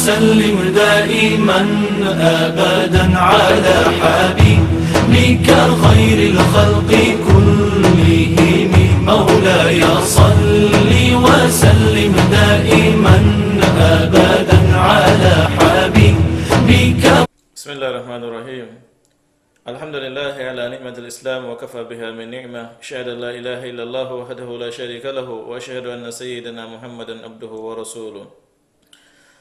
وسلم دائما أبدا على حبيبك خير الخلق كلهم مولاي صل وسلم دائما أبدا على حبيبك. بسم الله الرحمن الرحيم. الحمد لله على نعمة الإسلام وكفى بها من نعمة. أشهد أن لا إله إلا الله وحده لا شريك له وأشهد أن سيدنا محمدا عبده ورسوله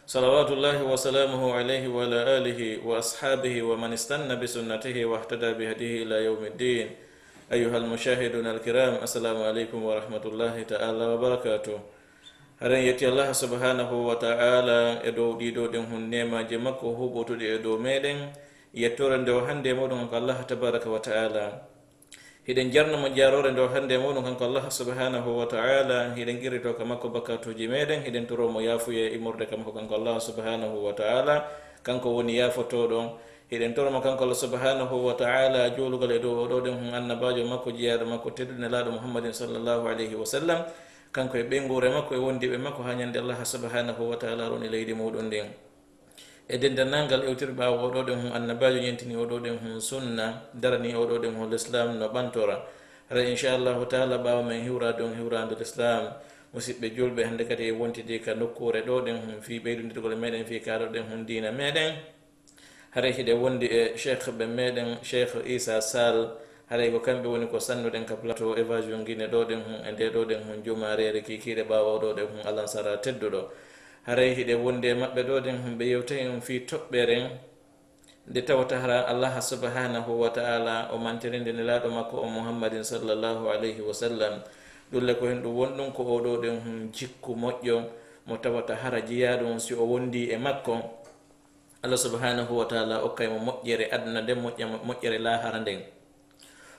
صلوات الله وسلامه عليه وعلى آله وأصحابه ومن استنى بسنته واهتدى بهديه إلى يوم الدين. أيها المشاهدون الكرام، السلام عليكم ورحمة الله تعالى وبركاته. haren yetti Allah subhanahu wa ta'ala e dow ɗiɗo ɗen hun nemaje makko huɓotuɗe e dow meɗen yettore nde o hande moɗon kanko Allah tabaraka wa ta'ala. hiɗen jarnamo jarore nde o hande moɗon kanko Allah subhanahu wa ta'ala. hiɗen qirrito ka makko bakatuji meɗen, hiɗen toromo yafuye imorde ka makko kanko Allah subhanahu wa ta'ala, kanko woni yafotoɗon. hiɗen toromo kanko Allah subhanahu wa ta'ala jolugal e dow oɗo ɗen hun annabajo makko jiyaɗo makko teddude laɗo Muhammadin sallallahu alayhi wa sallam, kanko e ɓengure makko e wondiɓe makko ha ñande Allah subhanahu wa ta'ala roni leydi muɗum ndin. e dendannangal ewtir ɓawo oɗo ɗen hun annabajo ñentini oɗo ɗen hun sunna, darani oɗo ɗen hun l'islam no ɓantora. hara inchallahu taala ɓawa men hiwra ɗon hiwrande l'islam, musidɓe julɓe hande kadi e wontidi ka nokkure ɗo ɗen hun fi ɓeydodirgol meɗen fi kaɗo ɗen hun dina meɗen. hara hiɗe wondi e cheikh ɓe meɗen cheikh Isa Sall, haray ko kamɓe woni ko sannuɗen ka plateau évasion guine ɗo ɗen hun e nde ɗo ɗen hun jumarere kikiɗe ɓawa ɗo ɗen hun alansara tedduɗo. haray hiɗe wonde maɓɓe ɗo ɗen hun ɓe yewtayi on fi toɓɓere nde tawata hara Allah subhanahu wa ta'ala o mantirinde nelaɗo makko o Muhammadin sallallahu alayhi wa sallam. ɗulle ko hen ɗum wonɗum ko oɗo ɗen hun jikku moƴƴo mo tawata hara jiyaɗum si o wondi e makko Allah subhanahu wa ta'ala okkaymo moƴƴere aduna nden moƴƴere lahara nden.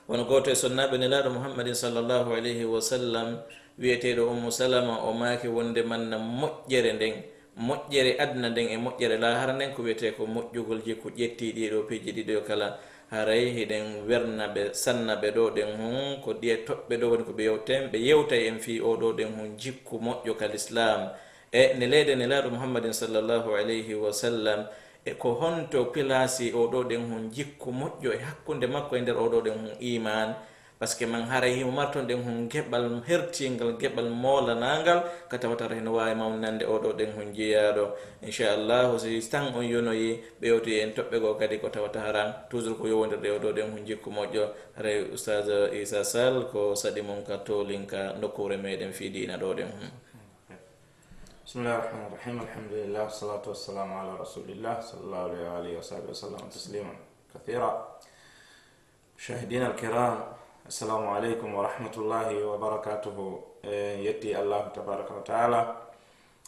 wono goto e sonnaɓe nelaɗo Muhammadin sallallahu alayhi wa sallam wiyeteɗo Ummu Salama o maaki wonde manna moƴƴere nden, moƴƴere aduna nden e moƴƴere lahara nden ko wiyete ko moƴƴugol jikku ƴetti ɗiɗo piiji ɗiɗo kala. haray hiɗen werna ɓe sanna ɓe ɗo ɗen hun ko ɗiye toɓɓe ɗo woni ko ɓe yewtay en fi oɗo ɗen hun jikku moƴƴo kal islam e ne leyde nelaɗo Muhammadin sallallahu alayhi wa sallam, e ko honto pilasi oɗo ɗen hun jikku moƴƴo e hakkunde makko e nder oɗo ɗen hun iman. par ce que man haray himo marton ɗen hun geɓal hertingal, geɓal molanagal ka tawatara heno wawi mawnande oɗo ɗen hun jeeyaɗo. inchallahu si tan on yonoyi ɓewti en toɓɓe go kadi ko tawata haran toujours ko yowodirde oɗo ɗen hun jikku moƴƴo. haray oustaz Isa Sall ko saɗi mum ka tolinka nokkure meɗen fiidina ɗo ɗen hun. Bismillahir Rahmanir Rahim. Alhamdulillah, salatu wassalamu ala rasulillah sallallahu alayhi wa sahbihi wasallam tasliman kathira. Mushahidina al-kiram, assalamu alaikum wa rahmatullahi wa barakatuhu. yetti Allah tabaraka wa ta'ala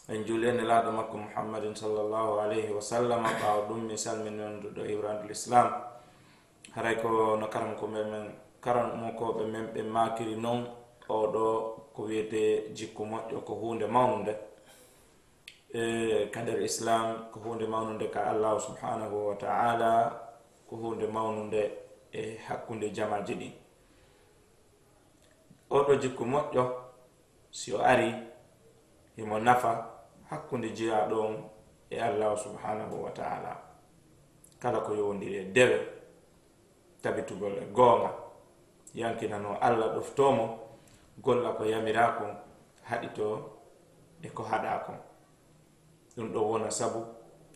en juleni laɗo makko Muhammadin sallallahu alayhi wa sallam ɓawa ɗum mi salmini ɗo hiwrandul islam. haray ko no karanko men karanmokoɓe men ɓe makiri noon oɗo ko wiyete jikku moƴƴo ko hunde mawnude kader islam, ko hunde mawnude ka Allah subhanahu wa ta'ala, ko hunde mawnude e hakkunde jamaji ɗi. oɗo jikku moƴƴo si o ari himo nafa hakkunde jiyaɗo on e Allah subhanahu wa ta'ala. kala ko yowndiri e dewe tabitugol e goonga yankinano Allah ɗoftomo golla ko yamirako haɗito e ko haɗako. ɗum ɗo wona sabu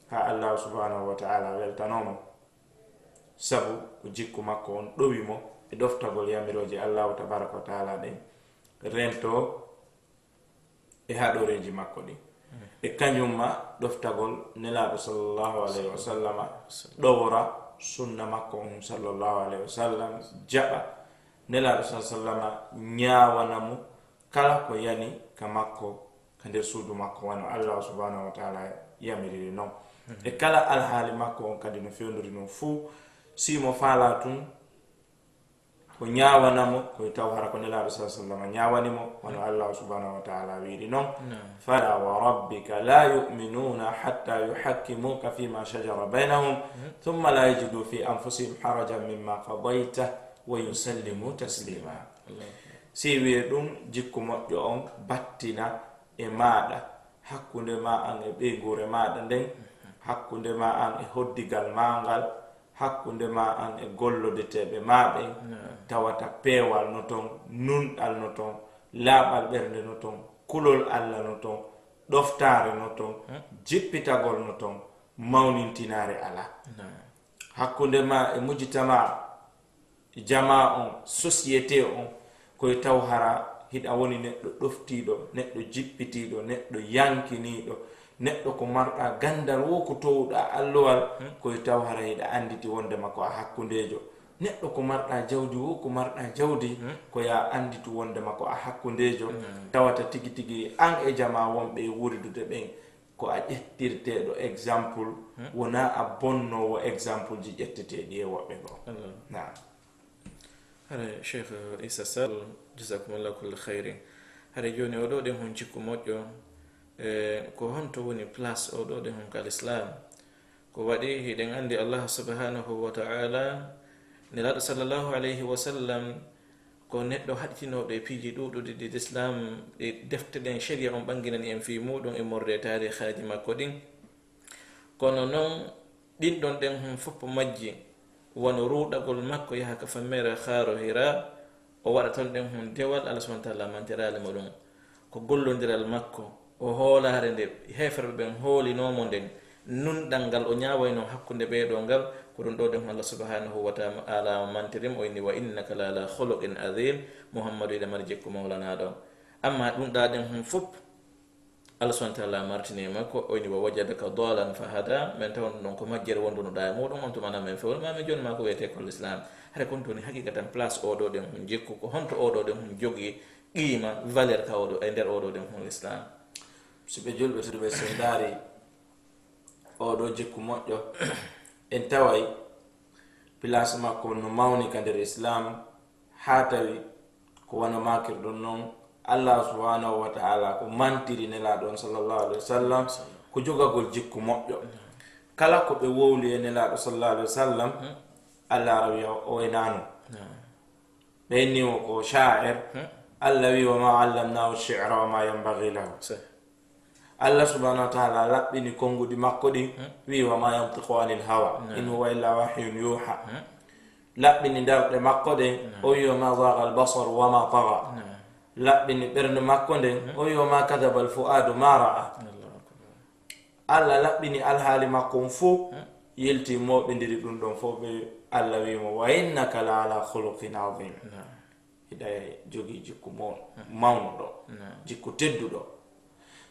ha Allah subhanahu wa ta'ala weltanomo, sabu ko jikku makko on ɗowimo e ɗoftagol yamiroje Allahu tabaraka wa ta'ala ɗen rento e haɗoreji makko ɗi e kañumma ɗoftagol nelaɗo sallallahu alayhi wa sallama ɗowora sunna makko on sallallahu alayhi wa sallam, jaɓa nelaɗo sallama ñawanamo kala ko yani ka makko ka nder suudu makko wano Allah subhanahu wa ta'ala yamiriri noon e kala alhaali makko on kadi no fewndori noon fuu simo faala tun ko ñawanamo koye taw hara ko nelaɗo sa sallam ñawanimo wano Allah subhanahu wa ta'ala wiiri noon fala wa rabbika la yu'minuna hatta yuhakkimuka fima shajara baynahum thumma la yajidu fi anfusihim harajan mimma qadayta wa yusallimu taslima. si wiye ɗum jikku moƴƴo on battina e maɗa hakkunde ma an e ɓeygure maɗa nden hakkunde ma an e hoddigal mangal hakkunde ma an e gollodeteɓe maɓe tawata peewal no ton nunɗal no ton laaɓal ɓernde no ton kulol allah no ton ɗoftare no ton jippitagol no ton mawnintinare ala hakkunde ma e mujitama jama on société on koye taw hara hiɗa woni neɗɗo ɗoftiɗo neɗɗo jippitiɗo neɗɗo yankiniɗo neɗɗo ko marɗa gandal wo ko towɗa allowal koye taw hara hiɗa anditi wondema ko a hakkundejo neɗɗo ko marɗa jawdi wo ko marɗa jawdi koya anditi wondema ko a hakkundejo tawata tigi tigi an e jama wonɓe wuridude ɓen ko a ƴettirteɗo exemple wona a bonnowo exemple ji ƴetteteɗi e woɓɓe go na hare cheikh Issa Sall jazakumullah kulle khayri hare joni oɗo ɗen hon cikku moƴƴo ko honto woni place oɗo ɗen hon kal islam ko waɗi hiɗen andi Allah subhanahu wa ta'ala nelaɗo sallallahu alayhi wa sallam ko neɗɗo haɗitinoɗo e piiji ɗuɗuɗi ɗi l'islam ɗi defte ɗen sharia on ɓanginani en fi muɗum e morde tarihaji makko ɗin kono noon ɗin ɗon ɗen hon foppo majji wono ruɗagol makko yaha ka fammere haaro hira o waɗa ton ɗen hon dewal Allah subhanahu wa ta'ala mantirali mo ɗum ko gollodiral makko o hoolare nde hefere ɓen hoolinomo nden nunɗal ngal o ñawayno hakkunde ɓeeɗo ngal ko ɗum ɗo ɗen Allah subhanahu wa ta'ala mantirim o inni wa innaka la ala khuluqin azim muhammadu ida mari jekku mawlanaɗo amma ɗum ɗa ɗen hon fof Allah subhanahu wa ta'ala martini makko o inni wa wajadaka dalan fahada men tawn ɗon ko majjere wondunoɗa e muɗum on tumana men fewol mami joni ma ko wiyete ko l'islam hade kon toni haqiqatan place oɗo ɗen hon jekku ko honto oɗo ɗen hon jogui qima valeur ka oɗo e nder oɗo ɗen hon l'islam so ɓe julɓe to ɓe so ndaari oɗo jikku moƴƴo en taway place makko no mawni ka nder islam ha tawi ko wona makirɗon noon Allah subhanahu wa ta'ala ko mantiri nelaɗon sallallahu alaihi wasallam ko jogagol jikku moƴƴo kala ko ɓe wowli e nelaɗo sallallahu alaihi wasallam Allah rawi o enano ɓeyniwo ko sha'ir Allah wi wa ma allamnahu ash-shi'ra wa ma yanbaghi lahu Allah subhanahu wa ta'ala laɓɓini konngudi makko ɗi wi wa ma yantiqu anil hawa in huwa illa wahyun yuha laɓɓini darɗe makko ɗen o wi wa ma zaga al-basar wa ma tagha laɓɓini ɓernde makko nden o wi wa ma kadaba al-fu'adu ma ra'a Allah laɓɓini alhaali makko on fof yelti moɓidiri ɗum ɗon fof ɓe Allah wimo wa innaka la ala khuluqin azim hiɗa jogii jikku mawno ɗo jikku tedduɗo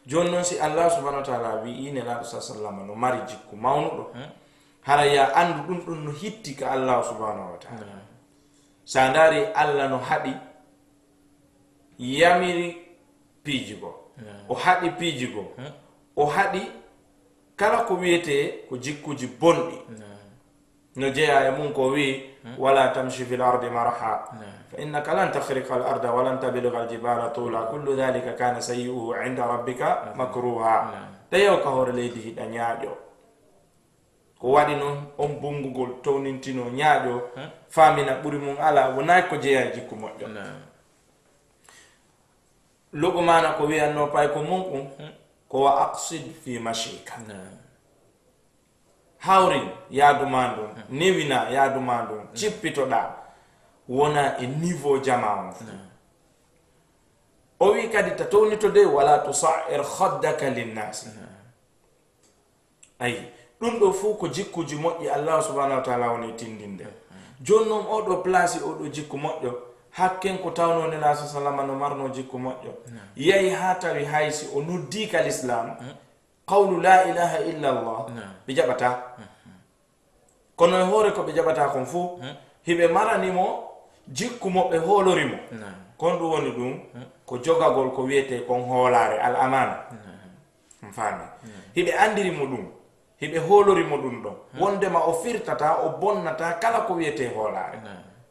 joni noon si Allah subhanahu wa ta'ala wi nelaɗo sa sallam no mari jikku mawnuɗo hara ya andu ɗum ɗum no hitti ka Allah subhanahu wa ta'ala sa ndaari Allah no haɗi yamiri piijigo o haɗi piijigo o haɗi kala ko wiyete ko jikkuji bonɗi no jeeya e mum ko wi wala tamshi fil ardi maraha fa innaka lan takhriqa al arda wa lan tablugha al jibala tula kullu dhalika kana sayyi'uhu 'inda rabbika makruha tayo ka hore leydi hiɗa ñaaƴo ko waɗi noon on bungugol townintino ñaaƴo famina ɓuri mum ala wona ko jeeya jikku moƴƴo logo mana ko wiyanno pay ko mum ko wa aqsid fi mashika hawrin yaaduma ɗum newina yaaduma ɗum cippitoɗa wona e niveau jama on o wi kadi ta townito de wala tusa'ir khaddaka linnasi ayi ɗum ɗo fuu ko jikkuji moƴƴi Allah subhanahu wa ta'ala woni tindinde joni noon oɗo place oɗo jikku moƴƴo hakken ko tawno nela sa salama no marno jikku moƴƴo yahi ha tawi haysi o noddi ka l'islam qawlu la ilaha illa Allah ɓe jaɓata kono e hoore ko ɓe jaɓata kon fuu hiɓe maranimo jikku mo ɓe hoolorimo kon ɗum woni ɗum ko jogagol ko wiyete kon hoolare al amana faami hiɓe andirimo ɗum hiɓe hoolorimo ɗum ɗon wondema o firtata o bonnata kala ko wiyete hoolare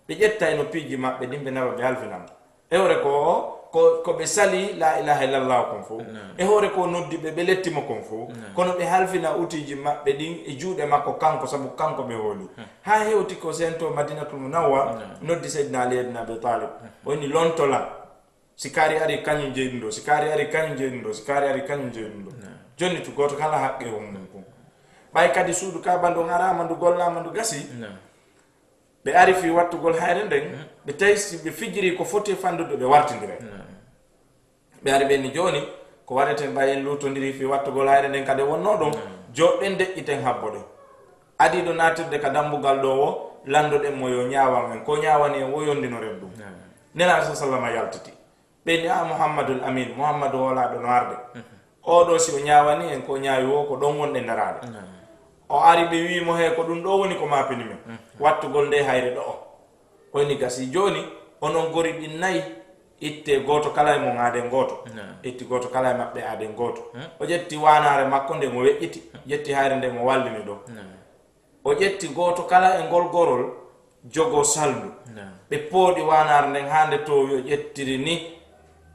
ɓe ƴetta no piiji maɓɓe ɗin ɓe nawa ɓe halfinamo e hoore ko ɓe sali la ilaha illallah kon fo e hoore ko noddi ɓe lettimo kon fo kono ɓe halfina utiji maɓɓe ɗin e juuɗe makko kanko sabu kanko ɓe hooli ha hewti ko sento madinatul munawwar noddi seydina ali ibn abi talib woni lontola sikari ari kañum jeyɗum ɗo sikari ari kañum jeyɗum ɗo sikari ari kañum jeyɗum ɗo joni to goto kala haqqe on mum kon ɓay kadi suudu ka bandu harama ndu gollama ndu gasi ɓe ari fi wattugol hayre nden ɓe tawi ɓe fijiri ko foti fandude ɓe wartidira ɓe ari ɓenni joni ko waɗeten ɓayen lutodiri fi wattugol hayre nden kadi wonno ɗum joɗɗen deƴƴiten habbo ɗen adiɗo natirde ka dambugal ɗo o landoɗen mo yo ñawan en ko ñawani en woyondinoren ɗum nela sa sallama yaltiti ɓenni a mouhammadul amin mouhammadou wolaɗo no arde oɗo si o ñawani en ko ñaawi o ko ɗon wonɗe daraɗe o ari ɓe wimo he ko ɗum ɗo woni ko mapini men wattugol nde hayre ɗo o oyni gasi joni onon gori ɗin nayyi itte goto kala e mon aaden goto itti goto kala e maɓɓe aaden goto o ƴetti wanare makko nde mo weƴƴiti ƴetti hayre nde mo wallini ɗo o ƴetti goto kala e ngol gorol jogo saldu ɓe pooɗi wanare nden hande to yo ƴettiri ni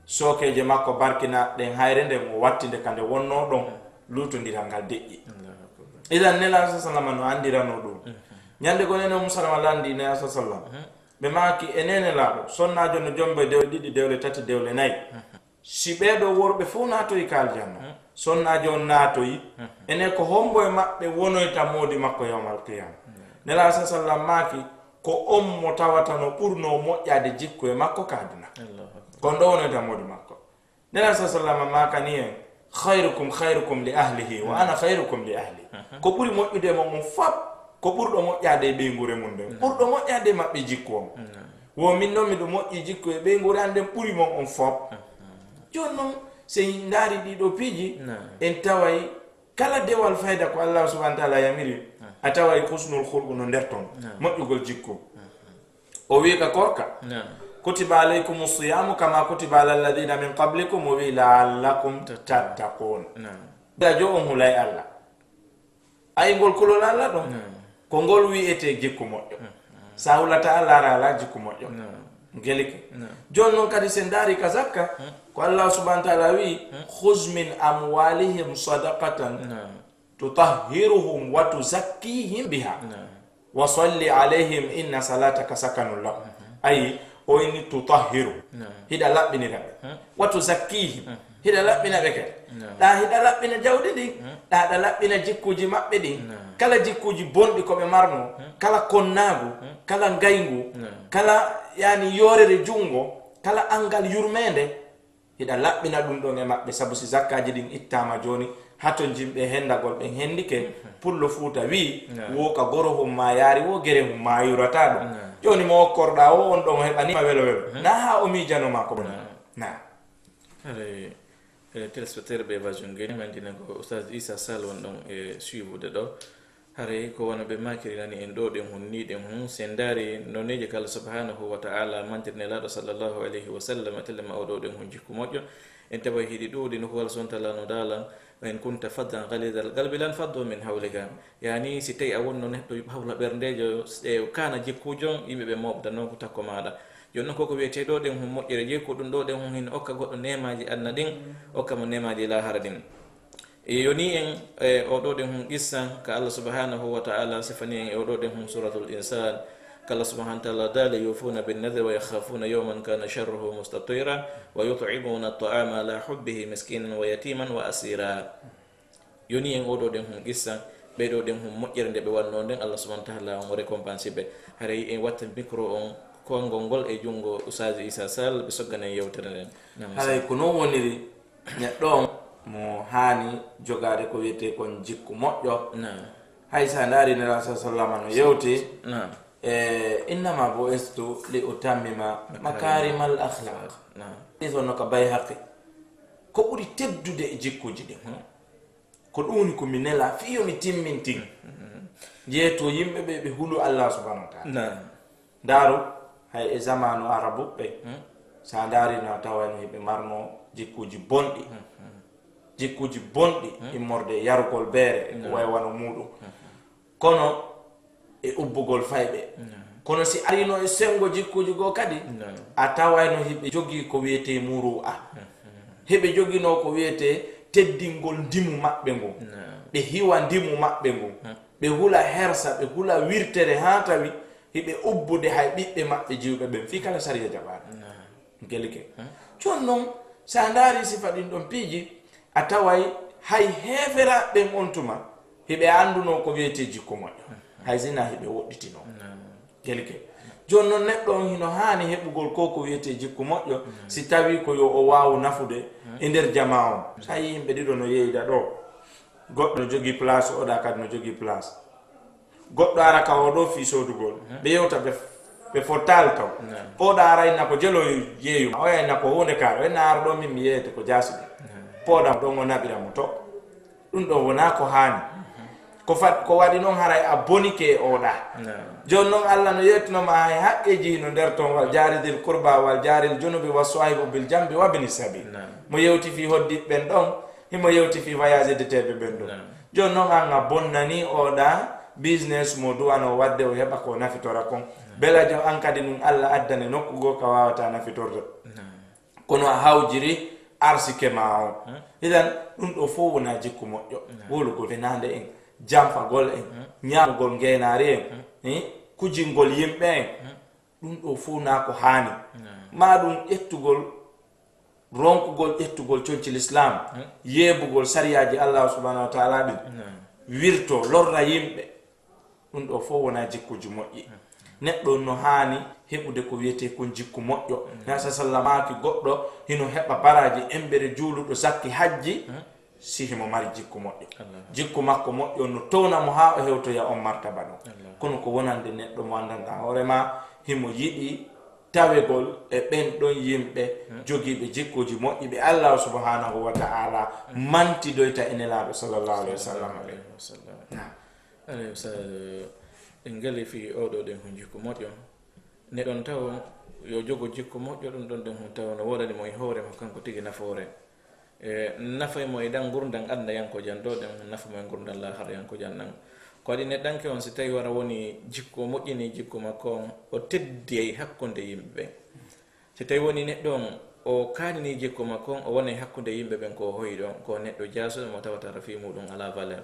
sokeje makko barkina ɗen hayre nden o wattinde kande wonno ɗon lutodiral ngal deƴƴi idan nela sa sallam no andirano ɗum ñande go nene musalama landi ne sa sallam ɓe maki e nene laaɗo sonnajo no jombe dewle ɗiɗi dewle tati dewle nayyi si ɓeɗo worɓe fo natoyi ka aljanna sonnajo on natoyi ene ko hombo e maɓɓe wonoyta moodi makko yawmal qiyama nela sa sallam maki ko on mo tawata no ɓurno moƴƴade jikku e makko kadina kon ɗo wonoyta moodi makko nela sa sallam makani en khayrukum li ahlihi wa ana khayrukum li ahli ko ɓuri moƴƴude mo on fab ko ɓurɗo moƴƴade e ɓeygure mum nden ɓurɗo moƴƴade maɓɓe jikku on wo min noon miɗo moƴƴi jikku e ɓeygure an nden ɓuri mon on fop joni noon so daari ɗiɗo piiji en taway kala dewal fayda ko allah subahana taala yamiri a taway husnul hulgu no nder ton moƴƴugol jikku o wi ka korka kutiba alaykum siyamu kama kutiba ala alladina min qablikum o wi laallakum tattaqun da jo on hulay allah ay ngol kulol allah ɗon ko ngol wiyete jikku moƴƴo sa hulata allah ara ala jikku moƴƴo gelike joni noon kadi sen daari ka zakka ko allah subahana taala wi khuz min amwalihim sadaqatan tutahhiruhum wa tuzakkihim biha wa salli alayhim inna salataka sakanun lahum ayi o inni tutahhiru hiɗa laɓɓinira ɓe wa tuzakkihim hiɗa laɓɓina ɓe kadi ɗa hiɗa laɓɓina jawɗi ɗin ɗaɗa laɓɓina jikkuji maɓɓe ɗin kala jikkuji bonɗi koɓe marno kala konnagu kala ngaygu kala yani yorere jungo kala angal yurmede hiɗa laɓɓina ɗum ɗon e maɓɓe saabu si zakkaji ɗin ittama joni hato jimɓe hendagol ɓen hendike pullo fuuta wi wo ka goro hum ma yaari wo gere hum ma yurata ɗum joni mo okkorɗa o on ɗon heɓanima welo welo na ha o mijanoma ko bona na téléspectateur ɓe évasion gueni mandina ko oustaz Issa Sall won ɗon e suivude ɗo haray ko wona ɓe makirinani en ɗo ɗen hunniɗen hun sen daari noneji kala subhanahu wa ta'ala mantirne laaɗo sallllahu alayhi wa sallam tellema oɗo ɗen hun jikku moƴƴo en tawa hiɗi ɗuuɗi no ko wala son tala no dalan en kunta faddan galidal galbi lan faddo min hawlika yani si tawi a wonno neɗɗo hawla ɓerdejo e kana jikkujon yimɓeɓe mofda noon ko takko maɗa joni noon koko wiyete ɗo ɗen hum moƴƴere jikku ɗum ɗo ɗen hum hin okka goɗɗo nemaji anna ɗin okkamo nemaji lahara ɗin yoni en oɗo ɗen hum qissa ka allah subhanahu wa ta'ala sifani en e oɗo ɗen hum suratul insan kala subhanahu wa ta'ala dala yufuna bin nadri wa yakhafuna yawman kana sharruhu mustatira wa yut'imuna at-ta'ama ala hubbihi miskinan wa yatiman wa asira yoni en oɗo ɗen hum qissa ɓeɗo ɗen hum moƴƴere nde ɓe wanno nden allah subhanahu wa ta'ala on récompense ɓe haray en watta micro on kongol ngol e jungo Oustaz Issa Sall ɓe sogganen yewtere nden haray ko noon woniri neɗɗo on mo hani jogade ko wiyete kon jikku moƴƴo hay sa daari nela sa sallama no yewti innama bo estu li utammima makarimal akhlaq ɗisonno ka bay haqqi ko ɓuri teddude e jikkuji ɗin ko ɗumni komi nela fiyo mi timmintin jeeto yimɓeɓe ɓe hulu allah subhanahu wa ta'ala daaru hay e zamanu arabuɓe sa daarino a tawani ɓe marno jikkuji bonɗi jikkuji bonɗi immorde yarugol beere ko way wano muɗum kono e ubbugol fayɓe kono si arino e sengo jikkuji goo kadi a tawayno hiɓe jogii ko wiyete muru a heɓe jogino ko wiyete teddingol ndimu maɓɓe ngu ɓe hiwa ndimu maɓɓe ngu ɓe hula hersa ɓe hula wirtere ha tawi hiɓe ubbude hay ɓiɓɓe maɓɓe jiwɓe ɓen fi kala sariya jaɓaɗe gelike jon noon sa daari sifa ɗin ɗon piiji a taway hay heferaɓe ɓen on tuma hiɓe annduno ko wiyete jikku moƴƴo hay sina hiɓe woɗɗitino gelke joni noon neɗɗo on hino haani heɓugol ko wiyete jikku moƴƴo si tawi ko yo o waawu nafude e nder jama on. So a yi yimɓe ɗiɗo no yeyda ɗo, goɗɗo no jogii place oɗa kadi no jogii place, goɗɗo ara ka oɗo fii sodugol ɓe yewta ɓe fotal taw oɗa arayna ko jelo yeeyuma o yayna ko hunde kaare wenna ara ɗo min mi yeyete ko jasuɗe pooɗam ɗon o naɓiramo to ɗum ɗo wona ko haani ko waɗi noon haray a bonike e oɗa. joni noon Allah no yettinoma hay haqqeji hino nder toon wal jaridil courba wal jaril junubi wa sahibu bil jambi wa bini sabil mo yewti fi hoddiɓɓen ɗon himo yewti fi voyage de teɓe ɓen ɗon. joni noon an a bonnani oɗa business mo duwano wadde o heɓa ko nafitora kon bela jo an kadi ɗum Allah addane nokkugo ka wawata nafitorto kono a hawjiri arsike ma o. idan ɗum ɗo fof wona jikku moƴƴo. wolugol fenande en, jamfagol en, ñamugol ngenari en, kujingol yimɓe en, ɗum ɗo fof na ko haani. ma ɗum ƴettugol ronkugol ƴettugol coñci l'islam, yeebugol sariyaji Allah subhanahu wa taala ɗin wirto lorra yimɓe, ɗum ɗo fof wona jikkuji moƴƴi. neɗɗo no haani heɓude ko wiyete kon jikku moƴƴo. nasa sallamaki goɗɗo hino heɓa baraji embere juuluɗo sakki hajji si himo mari jikku moƴƴo. jikku makko moƴƴo no townamo ha o hewtoya on martaba ɗo. kono ko wonande neɗɗo mo andanɗa hoorema himo yiɗi tawegol e ɓen ɗon yimɓe jogiiɓe jikkuji moƴƴi ɓe Allah subhanahu wa ta'ala mantidoyta e nelaɗo sallallahu alayhi wa sallam. alayhi wasallam en gali fi oɗo ɗen ko jikku moƴƴo neɗon taw yo jogo jikku moƴƴo ɗum ɗon ɗen hon taw no woɗani mo e hoorema kanko tigi nafoore nafa mo e ɗan gurdam anda yanko jan ɗo ɗen nafa mo e gurdam lahara yanko jan ɗan ko waɗi neɗɗanke on si tawi wara woni jikku moƴƴini jikku makko on o teddi hakkunde yimɓe si tawi woni neɗɗo on o kaanini jikku makko on o wona hakkunde yimɓe ɓen ko hoyi ɗon ko neɗɗo jasuɗo mo tawata rafi muɗum ala valeur.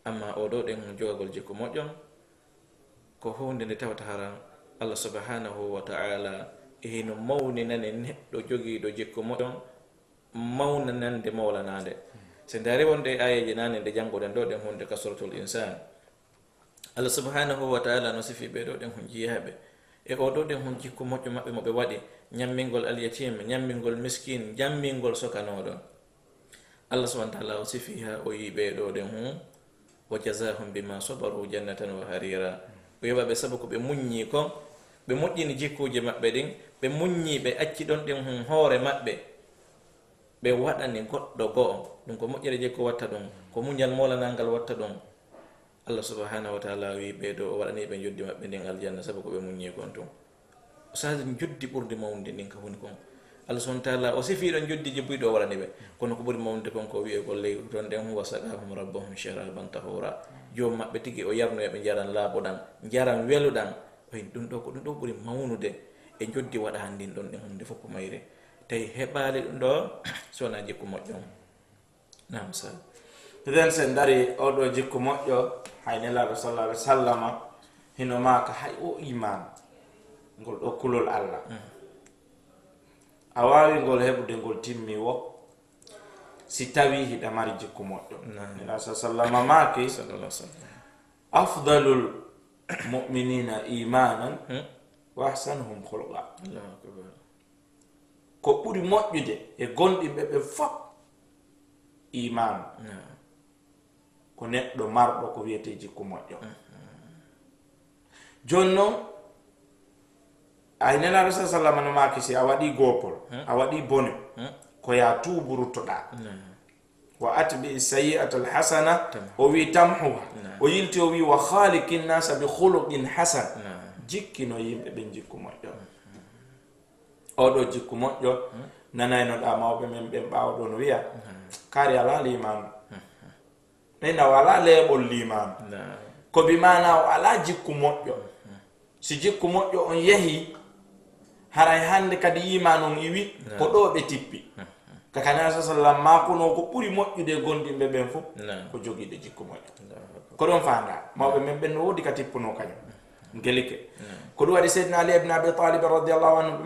amma o ɗo ɗen jogagol jikku moƴƴon ko hunde nde tawata haran Allah subhanahu wa ta'ala hino mawninani neɗɗo jogiiɗo jikku moƴƴon mawnanande mawlanade. so ndaari wonde ayeji nane nde janngoɗen ɗo ɗen hunde ka suratul insan Allah subhanahu wa ta'ala no sifi ɓe ɗo ɗen hon jiyaɓe e o ɗo ɗen hon jikku moƴƴo maɓɓe mo ɓe waɗi ñammingol alyatim, ñammingol miskin, ñammingol sokanoɗon. Allah subhanahu wa ta'ala o sifi ha o yi ɓe ɗo ɗen hon wa jazahum bima sabaru jannatan wa harira. o yoɓa ɓe sabu ko ɓe muññi kon ɓe moƴƴini jikkuji maɓɓe ɗin ɓe muññi ɓe acci ɗon ɗin hon hoore maɓɓe ɓe waɗani goɗɗo go'o ɗum ko moƴƴere jikku watta ɗum ko muñal molanangal watta ɗum. Allah subhanahu wa ta'ala wi ɓe ɗo o waɗani ɓe joddi maɓɓe ndin aljanna sabu ko ɓe muññi kon tun sadi joddi ɓurde mawde ndin ka woni kon. Allah subhanahu wa ta'ala o sifiɗon joddiji buyɗo o waɗani ɓe kono ko ɓuri mawde kon ko wi'e golle ton ɗen huwa sakahum rabbuhum sharaban tahura. joom maɓɓe tigi o yarno eɓe jaran laaboɗan jaran weluɗan oy ɗum ɗo ko ɗum ɗo ɓuri mawnude e joddi waɗa handin ɗon ɗen hunde fof ko mayre tawi heɓali ɗum ɗo sowona jikku moƴƴo. nam sa nden sen dari oɗo jikku moƴƴo hay nelaɗo sallallahu alaihi wa sallam hino maka hay o iman ngol ɗo kulol Allah a wawi ngol heɓude ngol timmi wo si tawi hiɗa mari jikku moƴƴo. nelaɗo sallallahu maki afdalul mu'minina imanan wa ahsanuhum khuluqa. ko ɓuri moƴƴude e gonɗinɓe ɓe fof iman ko neɗɗo marɗo ko wiyete jikku moƴƴo. joni noon ay nelaɗo sa sallam no maki si a waɗi gopol a waɗi bone ko ya tuburtoɗa wa atbi sayi'ata alhasana o wi tamhuha o yilti o wi wa khaliqin nasa bi khuluqin hasan jikkino yimɓe ɓen jikku moƴƴo. oɗo jikku moƴƴo nanaynoɗa mawɓe men ɓen ɓawɗo no wiya kaari ala limanu ɓena wala leeɓol limanu ko bimana o ala jikku moƴƴo. si jikku moƴƴo on yehi haray hande kadi yimanu on iwi ko ɗo ɓe tippi kakana sa sallam makuno ko ɓuri moƴƴude gonɗinɓe ɓen fof ko jogiiɗe jikku moƴƴo. ko ɗon fanda mawɓe men ɓen no wodi ka tippuno kañum gelike ko ɗum waɗi seydina Ali ibn Abi Talib radiallahu anhu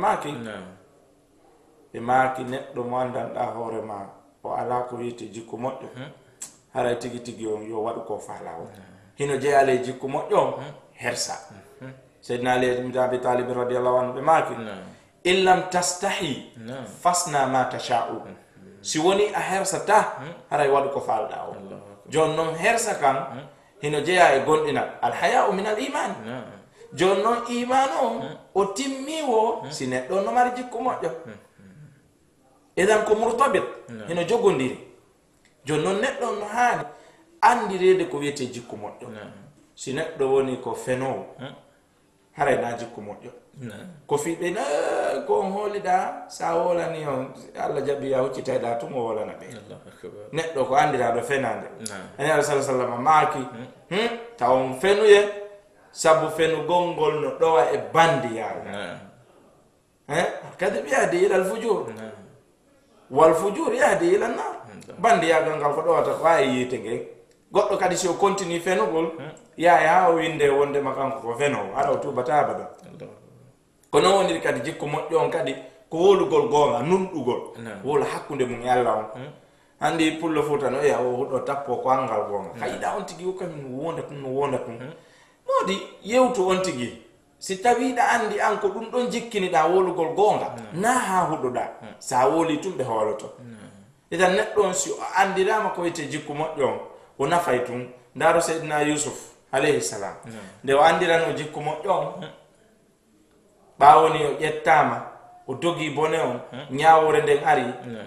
ɓe maaki neɗɗo mo andanɗa hoorema o ala ko wiyete jikku moƴƴo haray tigi tigi on yo waɗu ko faalawo hino jeeyale jikku moƴƴo hersa seydina ali ibn abi talib radiallahu anhu ɓe maaki in lam tastahi fasna ma tasha'u si woni a hersata haray waɗu ko faalɗa o jon noon hersa kan hino jeeya e gonɗinal alhaya'u min al iman jon noon iman o timmiwo si neɗɗo no mari jikku moƴƴo edan ko murtabit hino jogondiri jon noon neɗɗo no haani andirede ko wiyete jikku moƴƴo si neɗɗo woni ko fenowo haray na jikku moƴƴo ko fiɓe na ko on hooliɗa sa wolani on Allah jaɓi a huccitayɗa tum o wolana ɓe neɗɗo ko andiraɗo fenade ani ala sala sallam maaki taw on fenuye sabu fenugol ngol no ɗowa e bandi yaga kadi ɓiyade ila alfujur wal fujur yahdi ila nar bandi yagal ngal ko ɗowata ko wawi yiite ngen goɗɗo kadi si o continue fenugol yaye ha o winde wondema kanko ko fenowo haɗa o tubata abada ko non woniri kadi jikku moƴƴo on kadi ko wolugol goonga nunɗugol wola hakkude mum e Allah on handi pullo futa no ya o huɗo tappo ko angal goonga hayiɗa on tigi hokkamin wonda tum no wonda tum modi yewtu on tigi si tawiɗa andi an ko ɗum ɗon jikkiniɗa wolugol goonga na ha huɗoɗa sa woli tum ɓe hooloto itan neɗɗo on si o andirama ko wiyete jikku moƴƴo on o nafay tum ndaro seydina yusuf alayhi salam nde o andirano jikku moƴƴo on ɓawoni o ƴettama o dogi bone on ñawore nden ari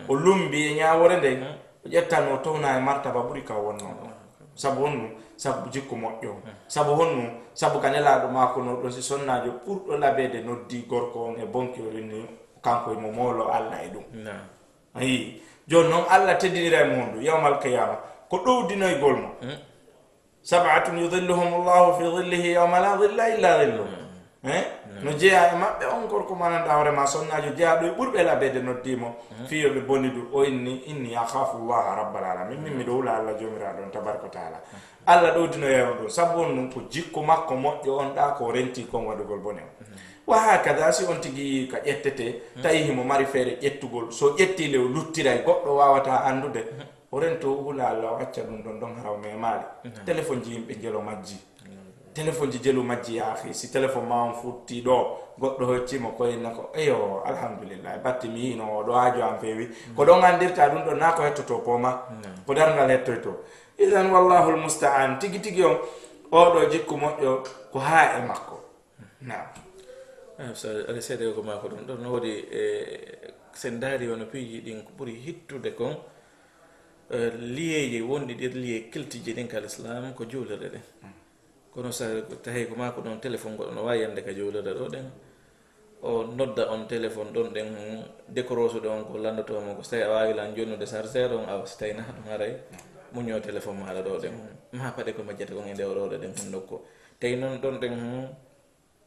o lumbi e ñawore nden o ƴettano o towna e martaba ɓuuri ka wonno sabu honnu sabu jikku moƴƴo on sabu honnu sabu ka nelaɗo mako no ɗon si sonnajo ɓurɗo labede noddi gorko on e bonkiolini kanko emo moolo Allah e ɗum ayi joni noon Allah teddinira e mundu yawmal qiyama ko ɗowdinoygol mo sabatun yudilluhum llahu fi dhillihi yawma la dhilla illa dhilluh no jeeya e maɓɓe on gorko mananda hoorema sonnajo jeeyaɗo e ɓurɓe labede noddimo fiyoɓe boni ɗum o inni akhafu llaha rabbal alamin min miɗo wula Allah jomiraɗo on tabaraka taala Allah ɗowdinoya on ɗum sabu on ɗum ko jikku makko moƴƴo on ɗa ko renti kon waɗugol bone on wa hakada si on tigi ka ƴettete tawi himo mari feere ƴettugol so ƴettile o luttiray goɗɗo wawata andude o rento hula Allah o acca ɗum ɗon ɗon haraw memaali téléphone ji yimɓe jelo majji téléphone ji jelu majji yaahi si téléphone ma on futti ɗo goɗɗo hoccimo koyna ko eyo alhamdulillah batti mi yino o ɗo haajo an feewi ko ɗon andirta ɗum ɗon na ko hettoto poma ko darngal hettoyto idan wallahu almusta'an tigi tigi on oɗo jikku moƴƴo ko ha e makko nam aɗa seeɗa ko mako ɗum ɗon woodi sen daari wono piiji ɗin ko ɓuri hittude kon liyeji wonɗi ɗir liye keltiji ɗin ka l'islam ko juulere ɗen kono sa tawi ko mako ɗon téléphone goɗɗo no wawi yande ka juulere ɗo ɗen o nodda on téléphone ɗon ɗen décroche ɗon ko landotomo ko so tawi a wawi lan jonnude chargeur on awa so tawi naha ɗum haray muño téléphone maɗa ɗo ɗen ma paɗe ko majjata kon e ndewroɗe ɗen hon nokko tawi noon ɗon ɗen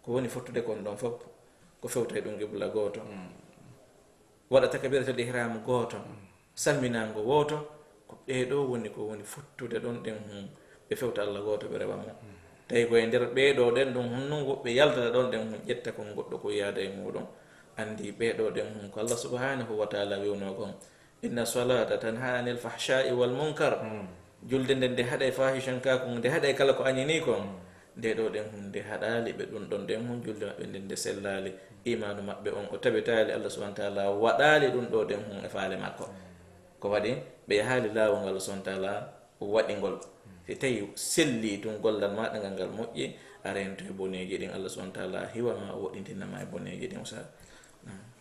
ko woni fottude kon ɗon fof ko fewtay ɗum qibla goto waɗa takbiratul ihram goto salminago woto ko ɓeɗo woni ko woni fottude ɗon ɗen ɓe fewta Allah goto ɓe rewa mo tawi koye nder ɓeɗo ɗen ɗum honnon woɓɓe yaldata ɗon ɗen ƴetta kon goɗɗo ko yaada e muɗum andi ɓeɗo ɗen ko Allah subhanahu wa taala wiwno kon inna salata tanha anil fahsha'i wal munkar julde nden nde haɗay fahishan ka kon nde haɗay kala ko añini kon nde ɗo ɗen hunde haɗali ɓe ɗum ɗon ɗen hun julde maɓɓe nden nde sellali imanu maɓɓe on o tabitali Allah subhanahu wa taala waɗali ɗum ɗo ɗen hun e faale makko ko waɗi ɓe haali laawol ngal subhanahu wa taala waɗigol si tawi selli ɗum gollal maɗa ngal ngal moƴƴi a rento e boneji ɗin Allah subhanahu wa taala hiwama o woɗintinama e boneji ɗin sa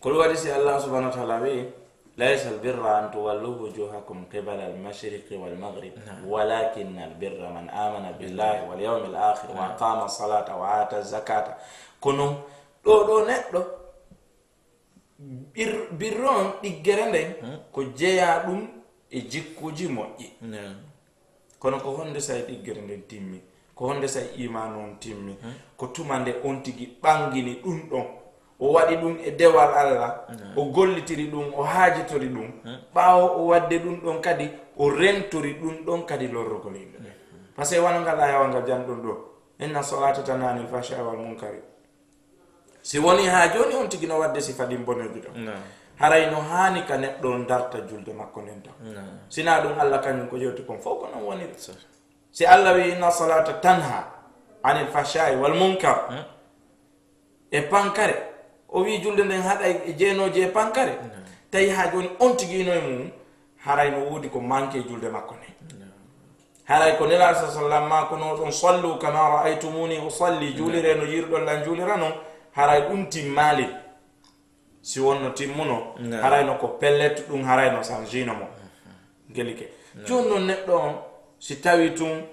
ko ɗum waɗi si Allah subhanahu wa taala wi laysa albirra an tuwallu wujuhakum qibala almashriqi walmaghrib walakinna albirra man amana billahi wal yawmil akhir wa aqama salata wa ata zakata kono ɗo neɗɗo birro on ɗiggere nden ko jeeya ɗum e jikkuji moƴƴi kono ko honde sa ɗiggere nden timmi ko honde sa imanu on timmi ko tumande on tigi ɓangini ɗum ɗon o waɗi ɗum e dewal Allah o gollitiri ɗum o haajitori ɗum ɓaawo o wadde ɗum ɗon kadi o rentori ɗum ɗon kadi lorrugol yimɓe ɓe par ce que wano ngal ayawa ngal janɗon ɗo inna salata tanha anil fahsha'i wal munkari si woni ha joni on tigi no wadde si faɗin boneji ɗon haray no hani ka neɗɗo darta julde makko nden tan sina ɗum Allah kañum ko jewti kon fof ko non woniri si Allah wi inna salata tanha anil fahshai wal munkar e pankare o wi julde nden haɗa e jeenoje e pankare tawi ha joni on tigino e mum haray no woodi ko manque julde makko ne haray ko nela sallam ma ko no ɗon sallu kama ra'aytumuni usalli julire no yirɗon lan julira non haray ɗum timmali si wonno timmuno haray no ko pellet ɗum haray no sanjino mo gelike joni noon neɗɗo on si tawi tun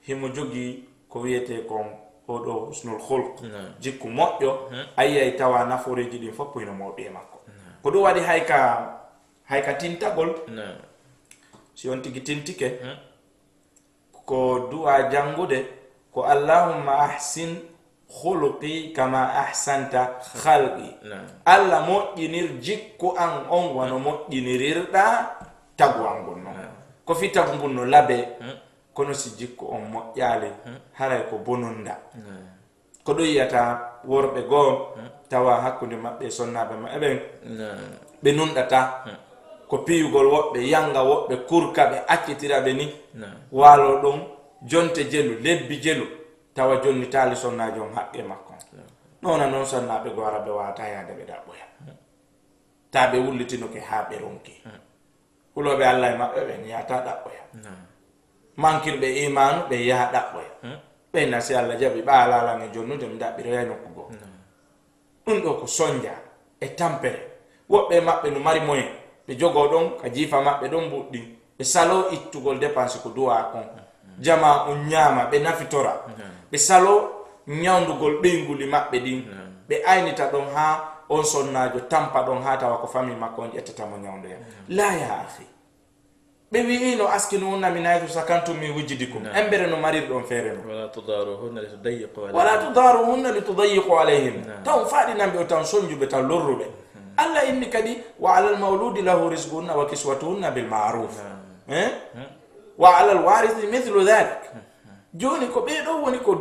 himo jogii ko wiyete kon oɗo husnul hulq jikku moƴƴo ayyay tawa naforeji ɗin fof ino mawɗi e makko ko ɗum waɗi hayka tintagol si on tigi tintike ko du'a jangude ko allahumma ahsin khuluqi kama ahsanta khalqi Allah moƴƴinir jikku an on wano moƴƴinirirɗa tagu an gon noon ko fi tagu ngun no laabe kono si jikku on moƴƴaali haray ko bononda ko ɗo yiyata worɓe goo tawa hakkunde maɓɓe sonnaɓe maɓɓe ɓe nunɗata ko piyugol woɓɓe yanga woɓɓe kurka ɓe accitiraɓe ni waalo ɗon jonte jelu lebbi jelu tawa jonni taali sonnaji on haqqe makko nona noon sonnaɓe goo ara ɓe wawata yaade ɓe ɗaɓɓoya ta ɓe wullitinoke ha ɓe ronki huloɓe Allah e maɓɓe ɓe yahata ɗaɓɓoya mankirɓe imanu ɓe yaha ɗaɓɓoya ɓe nasi Allah jaɓi ɓaalalan e jonnude mi daɓɓiroya nokku goo ɗum ɗo ko sonja e tampere woɓɓe maɓɓe no mari moyen ɓe jogo ɗon ka jiifa maɓɓe ɗon buɗɗi ɓe salo ittugol dépense ko duwa kon jama on ñaama ɓe nafitora ɓe salo ñawdugol ɓeyguli maɓɓe ɗin ɓe aynita ɗon ha on sonnajo tampa ɗon ha tawa ko famille makko on ƴettatamo ñawdoya la ya akhi ɓe wiino askino unnami naytu sakantum mi wujjidi kum embere no marir ɗon feere no wala tudaruhunna litudayiqu alayhim taw faaɗinanɓe o tan soñjuɓe tan lorruɓe Allah inni kadi wa alal mawludi lahu rizquhunna wa kiswatuhunna bil ma'ruf wa alal warithi mithlu dhalik joni ko ɓeɗo woni ko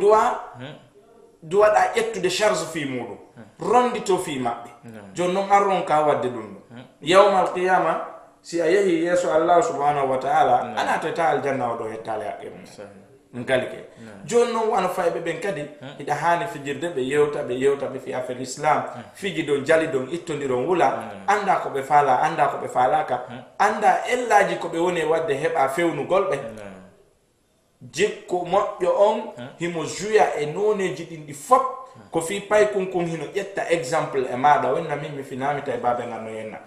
duwaɗa ƴettude charge fi muɗum rondito fi maɓɓe joni noon arron ka wadde ɗum ɗo yawmal qiyama si a yehi yeeso Allah subhanahu wa ta'ala ana tata aljanna o ɗo hettale haqqe mum galike joni noon wano fayɓe ɓen kadi hiɗa hani fijirde ɓe yewta ɓe fi affaire islam fiji ɗon jali ɗon ittodiron wula anda ko ɓe faala anda ko ɓe faalaka anda ellaji ko ɓe woni wadde heɓa fewnugol ɓe jikku moƴƴo on himo juya e noneji ɗin ɗi fop ko fi pay kunkun hino ƴetta exemple e maɗa wenna min mi finamita e babe ngal no yenna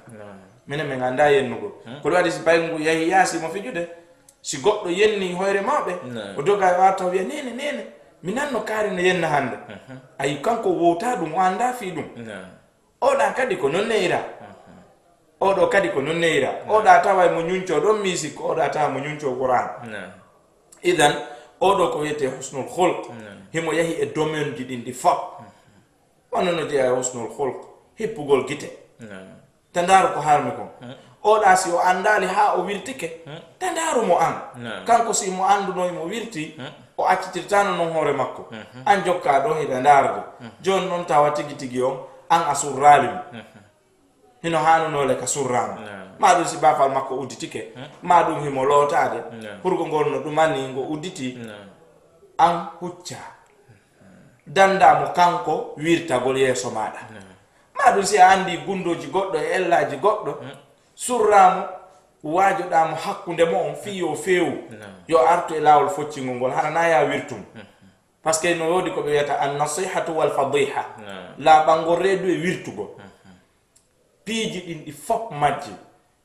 minen min anda yennugol ko ɗum waɗi si pay ngu yehi yaasimo fijude si goɗɗo yenni hoyre mawɓe o doga e wata wiya nene mi nanno kaari no yenna hande ayi kanko wowta ɗum o anda fi ɗum oɗa kadi ko non neyira oɗo kadi ko non neyira oɗa tawa mo ñunco ɗon musique oɗa tawa mo ñunco Qur'an idan oɗo ko wiyete husnul hulq himo yahi e domaine ji ɗin ɗi fop wonno no jeeya husnul hulq hippugol gite tandaru ko harmi kon oɗa si o andali ha o wirtike tandaru mo an kanko si mo anduno mo wirti o accitirtano non hoore makko an jokka ɗo hiɗa ndarde joni noon tawa tigi tigi on an a surralimo hino hanunole ka surrama maɗum si bafal makko udditike maɗum himo lootade hurgo ngol no ɗumani ngo udditi an hucca dandamo kanko wirtagol yeeso maɗa maɗum si a andi gundoji goɗɗo e ellaji goɗɗo surramo wajoɗamo hakkude mo on fi yo feewu yo artu e lawol foccingol ngol hana naya wirtum par ce que no wodi ko ɓe wiyata an nasihatu wal fadiha laɓangol reedu e wirtugol piiji ɗin ɗi fop majji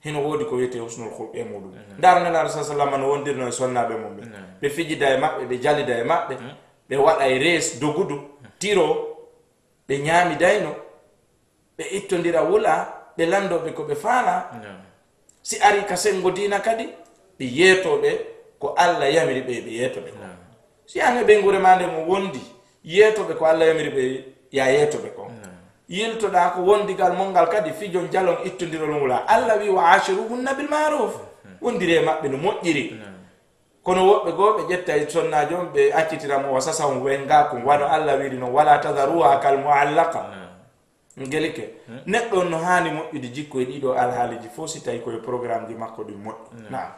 hino wodi ko wiyete husnul hulq e muɗum ndar nelaɗo sa sallam no wondirno e sonnaɓe mum ɓe fijida e maɓɓe ɓe jalida e maɓɓe ɓe waɗa e rees dogudu tiro ɓe ñaamidayno ɓe ittodira wula ɓe landoɓe ko ɓe faala si ari ka sengo dina kadi ɓe yeetoɓe ko Allah yamiri ɓe ɓe yeetoɓe si an e ɓengure ma nde mo wondi yeetoɓe ko Allah yamiri ɓe ya yeetoɓe ko yiltoɗa ko wondigal mongal kadi fijon jalon ittodirol wula Allah wi wa ashiruhunna bil ma'ruf wondire maɓɓe no moƴƴiri kono woɓɓe goo ɓe ƴetta e sonnaji on ɓe accitiramo o sasa on wenga ko wano Allah wiri noon wala tadharuha kal mu'allaqa ngelike neɗɗo no hani moƴƴude jikko e ɗiɗo alhaaliji fof si tawi koye programme ji makko ɗi moƴƴi naam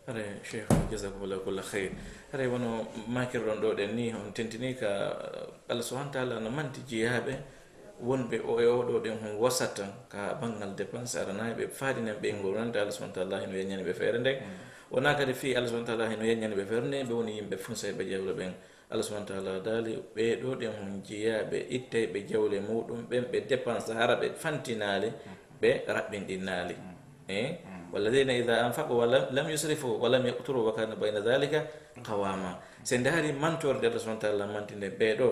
are cheikh jazakumullahu kulla khayr are wono makirɗon ɗo ɗen ni on tentini ka Allah subhanahu wa ta'ala no manti jiyaɓe wonɓe o e oɗo ɗen hon wasata ka bangal dépense aranayi ɓe faadinen ɓe ngol nande Allah subhanahu wa ta'ala heno yeññani ɓe feere nden wona kadi fi Allah subhanahu wa ta'ala heno yeññani ɓe feere nden ɓe woni yimɓe funsa ɓe jawle ɓen Allah subhanahu wa ta'ala daali ɓeɗo ɗen hon jiyaɓe ittay ɓe jawle muɗum ɓen ɓe dépense hara ɓe fantinali ɓe raɓɓinɗinali والذين إذا أنفقوا ولم يسرفوا ولم يقتروا وكان بين ذلك قواما سنداري منتور الله سبحانه وتعالى مانتين بيدو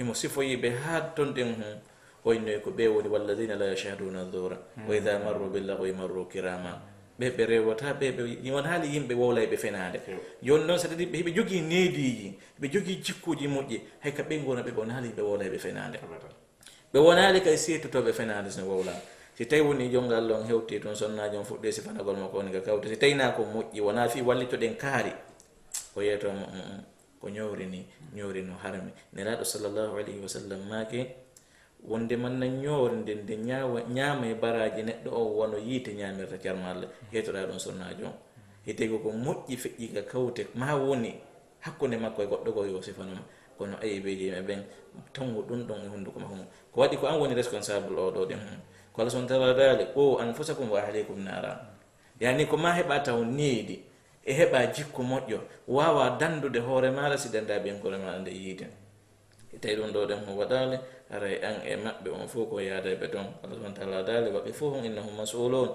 هم صفوي بهاد تندهم وإنكم بيوني والذين لا يشهدون الزور وإذا مروا باللغو مروا كراما بيبري وتا بيبي يون حالي يمبي وولاي بفناده يون نون سدي بيبي جوغي نيدي بيبي جوغي جيكوجي موجي هيك بينغونا بيبون حالي بولاي بفناده بيونالي كاي سيتو تو بفناده سن وولا si tawi woni jongal lon hewti toon sonnaji on fuɗɗe sifanagol makko woni ka kawte si tawina ko moƴƴi wona fi wallitoɗen kaari ko yeeto ko ñowri no harmi nelaɗo sallllahu alayhi wa sallam maake wonde manna ñoorde nde ñaama e baraji neɗɗo o wono yiite ñamirta carmalla heetoɗa ɗon sonnaji on hitego ko moƴƴi feƴƴi ka kawte ma woni hakkude makko e goɗɗo go yo sifanoma kono ayibeji e ɓen tongo ɗum ɗon e hunduko makko ko waɗi ko an woni responsable o ɗo ɗen ko Allah subhanahu wa ta'ala dali o anfusakum wa ahlikum nara yani ko ma heɓa taw needi e heɓa jikku moƴƴo wawa dandude hoore maɗa si danda ɓenkore maɗa nde yiide tawi ɗum ɗo ɗen mo waɗale aray an e maɓɓe on fof ko yaada ɓe toon Allah subhanahu wa ta'ala dali waɓe fof hon innahum mas'ulun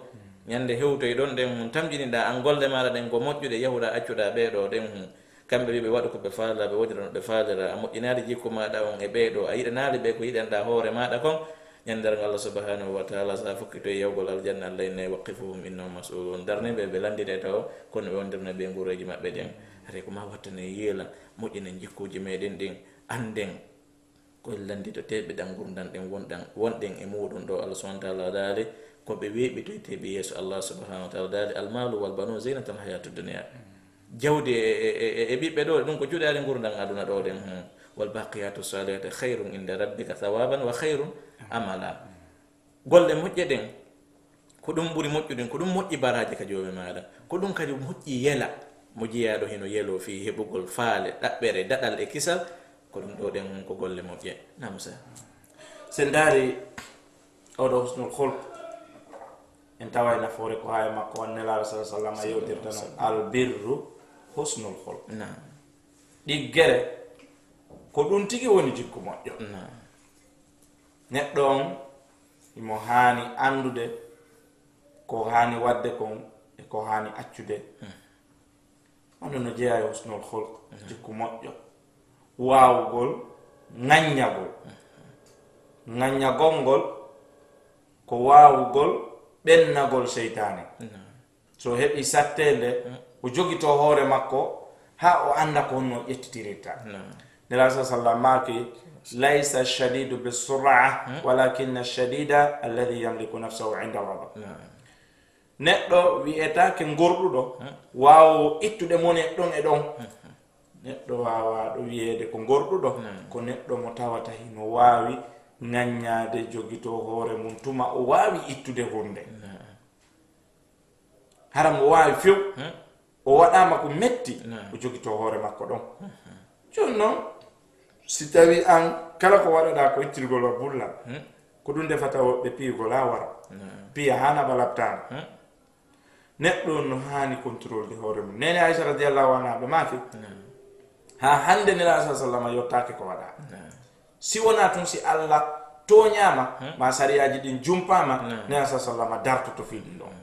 ñande hewtoy ɗon ɗen hon tamƴiniɗa an golle maɗa ɗen ko moƴƴude yahuɗa accuɗa ɓeeɗo ɗen hon kamɓe wi ɓe waɗa koɓe faala ɓe woɗira no ɓe faalira a moƴƴinaade jikku maɗa on e ɓeeɗo a yiɗanaali ɓe ko yiɗanɗa hoore maɗa kon ñandere Allah subhanahu wa ta'ala sa fokkito e yawgol aljanna Allah inna waqifuhum innahum mas'ulun darne ɓe landide taw kono ɓe wondirna ɓe nguureji maɓɓe ɗen ate ko ma wattane yeela moƴƴinen jikkuji meɗen ɗin anden koye landitoteɓe ɗan gurdan ɗen wonɗen e muɗum ɗo Allah subhanahu wa ta'ala daali koɓe weeɓitoyteɓe yeeso Allah subhanahu wa ta'ala daali almalu walbanu zinatal hayatu dunia jawdi e ɓiɓɓe ɗo ɗum ko juɗade gurdan aduna ɗo ɗen walbaqiyatu salihatu khayrun inda rabbika thawaban wa khayrun amala golle moƴƴe ɗen ko ɗum ɓuri moƴƴuɗen ko ɗum moƴƴi baraji ka joomi maɗa ko ɗum kadi moƴƴi yela mo jiyaɗo heno yelo fi heɓugol faale ɗaɓɓere daɗal e kisal ko ɗum ɗo ɗen ko golle moƴƴe namsa sen daari oɗo husnul hulq en tawa e nafoore ko ha e makko on nelaɗo sa sallam a yewtirta no albirru husnul hulq ɗiggere ko ɗum tigi woni jikku moƴƴo neɗɗo on imo haani andude ko haani wadde kon e ko haani accude wonno no jeeya e husnul hulq jikku moƴƴo waawugol ŋaññagol ngol ko waawugol ɓennagol seytaane so heɓi sattende o jogito hoore makko ha o anda ko honno ƴettitirirta nela sa sallam maaki laysa shadidu bisur'a walakinna shadida alladhi yamliku nafsahu inda ghadab neɗɗo wi'etake gorɗuɗo waawo ittude mone ɗon e ɗon neɗɗo wawaɗo wiyeede ko gorɗuɗo ko neɗɗo mo tawata hino waawi ŋaññaade jogito hoore mum tuma o waawi ittude hunde hara mo waawi few o waɗama ko metti o jogito hoore makko ɗon joni noon si tawi an kala ko waɗaɗa ko ittirgol wa bullal ko ɗum defata woɓɓe piigol ha wara piya hana balabtama neɗɗo no hani contrôle de hoore mum nene Aisha radiallahu anha ɓe maaki ha hande nela sa sallam yottake ko waɗa si wona tun si Allah toñama ma sariyaji ɗin jumpama nela sa sallam dartoto fiɗum ɗon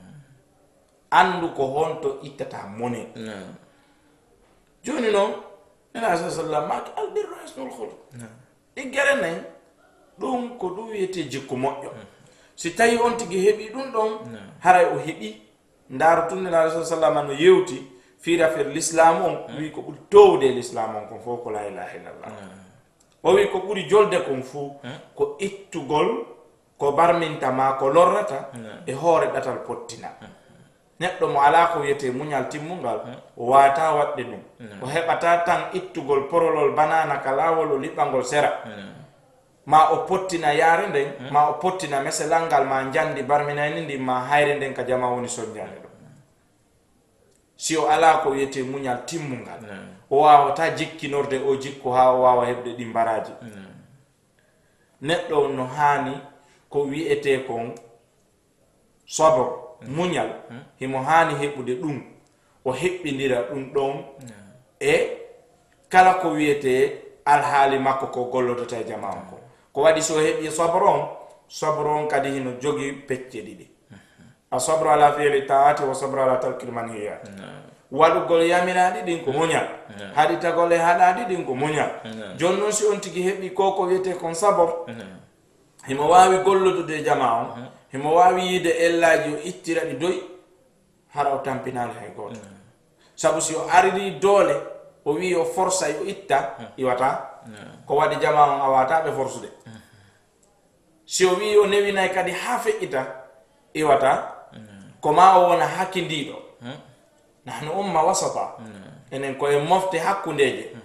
andu ko honto ittata mone joni noon nela sa sallam maaki albirru husnul hulq ɗiggere nayi ɗum ko ɗum wiyete jikku moƴƴo si tawi on tigi heeɓi ɗum ɗon haray o heeɓi ndaaro tun nela sa sallam no yewti fiira fer l'islam on wi ko ɓuri towde l'islam on kon fof ko la ilaha illallah o wi ko ɓuri jolde kon fuu ko ittugol ko barmintama ko lorrata e hoore ɗatal pottina neɗɗo mo ala ko wiyete muñal timmungal o wata waɗde ɗum o heɓata tan ittugol porolol banana ka lawol o liɓɓangol sera ma o pottina yaare nden ma o pottina meselal ngal ma jandi barminani ndi ma hayre nden ka jama woni soñjade ɗo si o ala ko wiyete muñal timmungal o wawata jikkinorde o jikku ha o wawa heɓde ɗi mbaraji neɗɗo no hani ko wiyete kon sabr muñal himo hani heɓude ɗum o heɓɓidira ɗum ɗon e kala ko wiyete alhaali makko ko gollodota e jama on ko waɗi so heɓi sabr on kadi hino jogi pecce ɗiɗi a sabru ala fi'li ta'ati wa sabru ala tarkil manhiyat waɗugol yamiraɗi ɗin ko muñal haɗi tagol e haɗaɗi ɗin ko muñal joni noon si on tigi heɓi ko wiyete kon sabr himo wawi gollodude jama on himo wawi yiide ellaji o ittira ɗi doyi hara o tampinani hay goto sabu si o ariri doole o wi o forsa yo itta iwata ko waɗi jama on a wataɓe forsude si o wi o newinayi kadi ha feƴƴita iwata ko ma o wona hakkindiɗo nahnu umma wasata enen koye mofte hakkundeje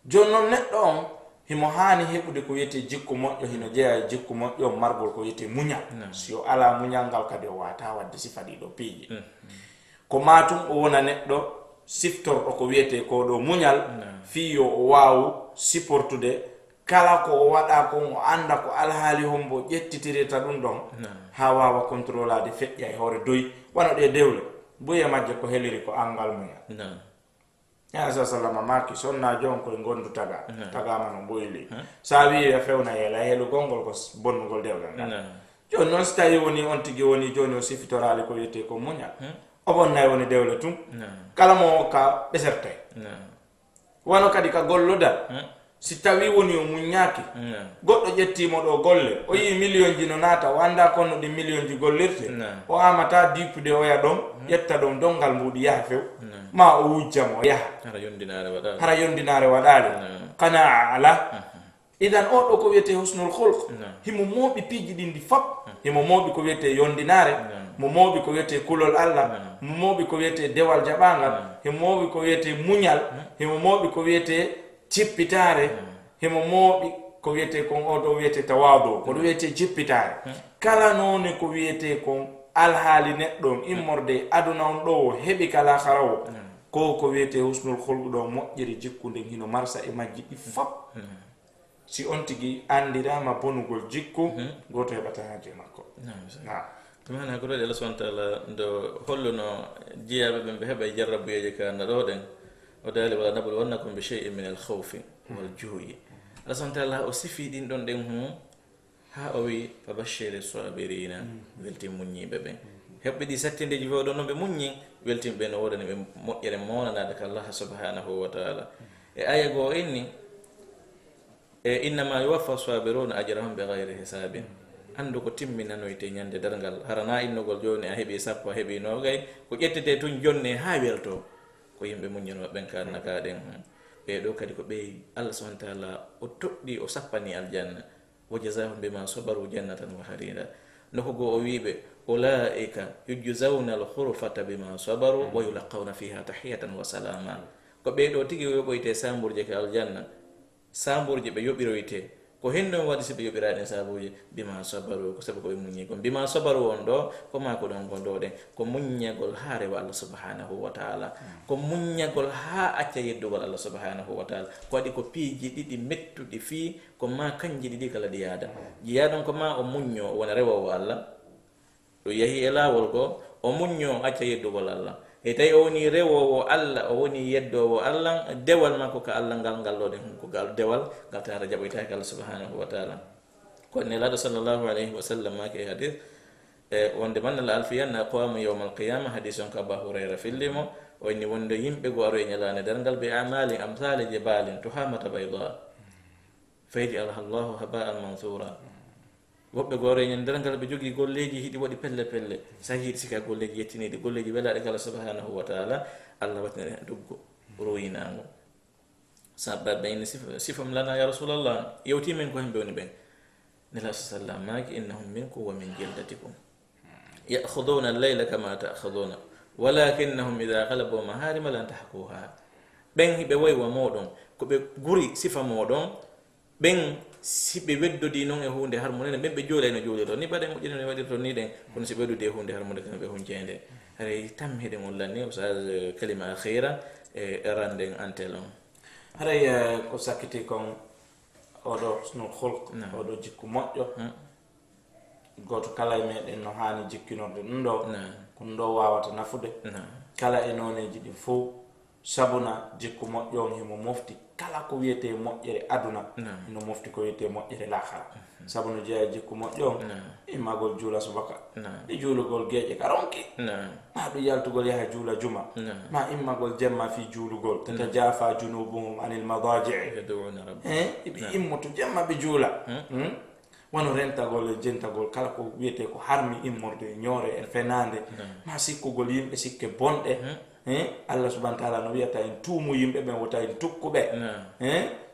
joni noon neɗɗo on himo hani heɓude ko wiyete jikku moƴƴo hino jeeya e jikku moƴƴo margol ko wiyete muñal si o ala muñal ngal kadi o wata wadde sifa ɗiɗo piiji ko matum o wona neɗɗo siftorɗo ko wiyete ko ɗo muñal fiyo o wawu supportude kala ko o waɗa kon o anda ko alhaali hombo ƴettitirita ɗum ɗon ha wawa contrôlade feƴƴa e hoore doyi wona ɗe dewle buye majje ko heliri ko angal muñal ya sallama maki sonna jon koye gondu tagama no boyli sa wi e fewna yela helu gongol ko bonnugol dewgal ngal joni noon so tawi woni on tigi woni joni o sifitorali ko wiyete ko muñal o bonnay woni dewle tum kala mo ka ɓesertay wono kadi ka gollodal si tawi woni o muññaki goɗɗo ƴettimo ɗo golle o yi million ji no naata o anda konno ɗi million ji gollirte o amata dippude oya ɗon ƴetta ɗon dongal mbuɗi yaha few ma o wujjamo o yaha hara yondinare waɗali kana ala idan o ɗo ko wiyete husnul hulq himo mooɓi piiji ɗin ɗi fop himo mooɓi ko wiyete yondinare mo mooɓi ko wiyete kulol Allah mo mooɓi ko wiyete dewal jaɓangal himo mooɓi ko wiyete muñal himo mooɓi ko wiyete jippitare himo mooɓi ko wiyete kon o ɗo wiyete tawadu ko ɗo wiyete jippitare kala noone ko wiyete kon alhaali neɗɗon immorde aduna on ɗo o heɓi kala harawo ko wiyete husnul hulq ɗo moƴƴiri jikkude hino marsa e majji ɗi fop si on tigi andirama bonugol jikku goto heɓata haje makko tumana ko ɗoɗe Allah subhanahu wa ta'ala ndo holluno jiyaɓe ɓe ɓe heɓa jarrabuyeje ka naɗo ɗen o daali wala nabul wannakum bi shay'in min al khawfi wal ju'i Allah subhanahu wa ta'ala o sifi ɗin ɗon ɗen ha o wi fa bashshiri sabirina welti muññiɓe ɓen heɓɓe ɗi sattindeji wew ɗo noon ɓe muññi weltimɓe no wodani ɓe moƴƴere mawnanade ka Allah subhanahu wa ta'ala e aya goo inni e innama yuwaffa sabiruna ajrahum bi ghayri hisabin andu ko timminanoyte ñande dargal harana innugol joni a heeɓi 10 a heeɓi 20 ko ƴettete tun jonne ha welto ko yimɓe muññinoɓe ɓen ka annaka ɗen ɓeɗo kadi ko ɓe Allah subhanahu wa ta'ala o toɗɗi o sappani aljanna wa jazahum bima sabaru jannatan wa harira noko go o wiɓe ulaika yujzawna al-ghurfata bima sabaru wa yulqawna fiha tahiyatan wa salama ko ɓeɗo tigi yoɓoyte samburje ka aljanna samburje ɓe yoɓiroyte ko henno waɗi so ɓe yoɓiraɗen sabuji bima sabaru ko sabu koɓe muññigol bima sabaru on ɗo ko ma ko ɗon gonɗo ɗen ko muññagol ha rewa Allah subhanahu wa ta'ala ko muññagol ha acca yeddugol Allah subhanahu wa ta'ala ko waɗi ko piiji ɗiɗi mettuɗi fii ko ma kanji ɗiɗi kala ɗi yaada jiya ɗon ko ma o muñño wona rewowo Allah ɗo yahi e lawol ko o muñño acca yeddugol Allah e tawi o woni rewowo Allah o woni yeddowo Allah dewal makko ka Allah ngal ɗo ɗen ko gal dewal ngal tara jaɓoytaki Allah subhanahu wa ta'ala ko nelaɗo sallllahu alayhi wa sallam maki e hadith wonde mannal alfiyanna aqwamu yawma alqiyama hadith on ko Aba Hurayra fillimo o inni wonde yimɓe go aro e ñalane dargal be amali amsali jibalin tuhamata bayda faydi alhallahu haba'an mansura woɓɓe goore ñande ngal ɓe jogii golleji hiɗi waɗi pelle pelle sa hiiɗi sika golleji yettiniɗi golleji welaɗe kala subhanahu wa ta'ala Allah watnere hen duggo royinago sabba ɓe inni sifam lana ya rasulallah yewti men ko hemɓe woni ɓen nela sallam maki innahum minkum wa min jildatikum ya'khuduna al-layla kama ta'khuduna walakinnahum idha ghalabu maharima lan tahquha ɓen hiɓe woywa moɗon ko ɓe guri sifa moɗon ɓen si ɓe weddodi noon e hunde harmunde ɓen ɓe joolay no jooli ɗo ni baɗe moƴƴino ne waɗirto ni ɗen kono si ɓe weddodi e hunde harmunde kano ɓe huncede haray tammiɗen ullanni usaz kalima akhira e randen antel on haray ko sakkiti kon oɗo sno hulq oɗo jikku moƴƴo goto kala e meɗen no hani jikkinorde ɗum ɗo ko ɗum ɗo wawata nafude kala e noneji ɗi fof sabuna jikku moƴƴo on himo mofti kala ko wiyete moƴƴere aduna no mofti ko wiyete moƴƴere lahara sabu no jeeya jikku moƴƴo on immagol juula subaka ɗi juulugol geeƴe ka ronki ma ɗum yaltugol yaha juula juma ma immagol jemma fi juulugol tata jaafa junubuhum anil madaji'i iɓe immoto jemma ɓe juula wono rentagol e jentagol kala ko wiyete ko harmi immorde ñoore e fenande ma sikkugol yimɓe sikke bonɗe Allah subhanahu wa ta'ala no wiyata en tuumu yimɓe ɓen wota en tukkuɓe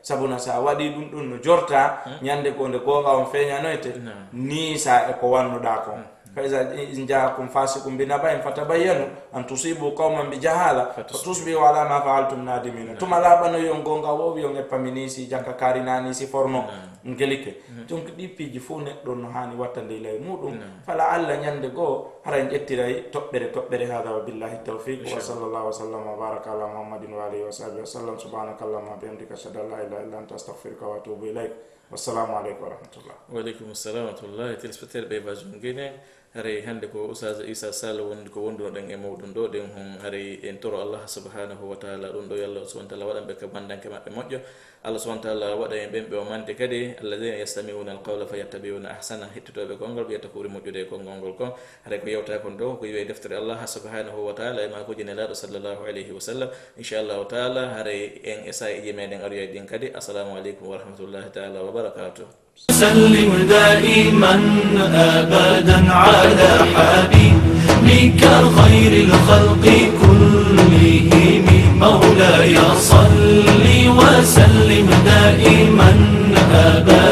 sabuna sa waɗi ɗum ɗum no jorta ñande ko nde gonga on feeñanoyte ni sa e ko wannuɗa kon فإذا جاءكم فاسق بنبأ فتبينوا أن تصيبوا قوما بجهالة فتصبحوا على ما فعلتم نادمين ثم لا بنو يونغونغا وو يونغ بامينيسي جانكا كاريناني سي فورنو ngelike donc ɗi piiji fof neɗɗo no hani wattande lay muɗum fala allah ñande goo hara en ƴettiray toɓɓere hada wa billahi tawfiq wa sallallahu wa sallam wa baraka ala muhammadin wa alihi wa sahbihi wa sallam subhanakallahumma wa bihamdika ashhadu an la ilaha illa anta astaghfiruka wa atubu ilayk wassalamu aleykum wa rahmatullah wa aleykum assalam wa rahmatullahi téléspectateur ɓe bajon guine haray hande ko Oustaz Issa Sall wondi ko wondunoɗen e mawɗum ɗo ɗen hon haray en toro Allah subhanahu wa ta'ala ɗum ɗo yallah subhanahu wa ta'ala waɗanɓe ka bandanke maɓɓe moƴƴo Allah subhanahu wa ta'ala waɗa en ɓen ɓe o mante kadi alladina yastami'una alqawla fayattabi'una ahsana hettotoɓe konngol ɓiyata ko ɓuri moƴƴude e konngol kon haray ko yewta kon ɗo ko yiwe deftere Allah subhanahu wa ta'ala e makoji nelaɗo sallallahu alayhi wa sallam inchallahu ta'ala haray en e saiji meɗen aroya ɗin kadi assalamu aleykum wa rahmatullahi ta'ala wa barakatuh سلم دائما أبدا على حبيبك خير الخلق كلهم مولاي صل وسلم دائما أبدا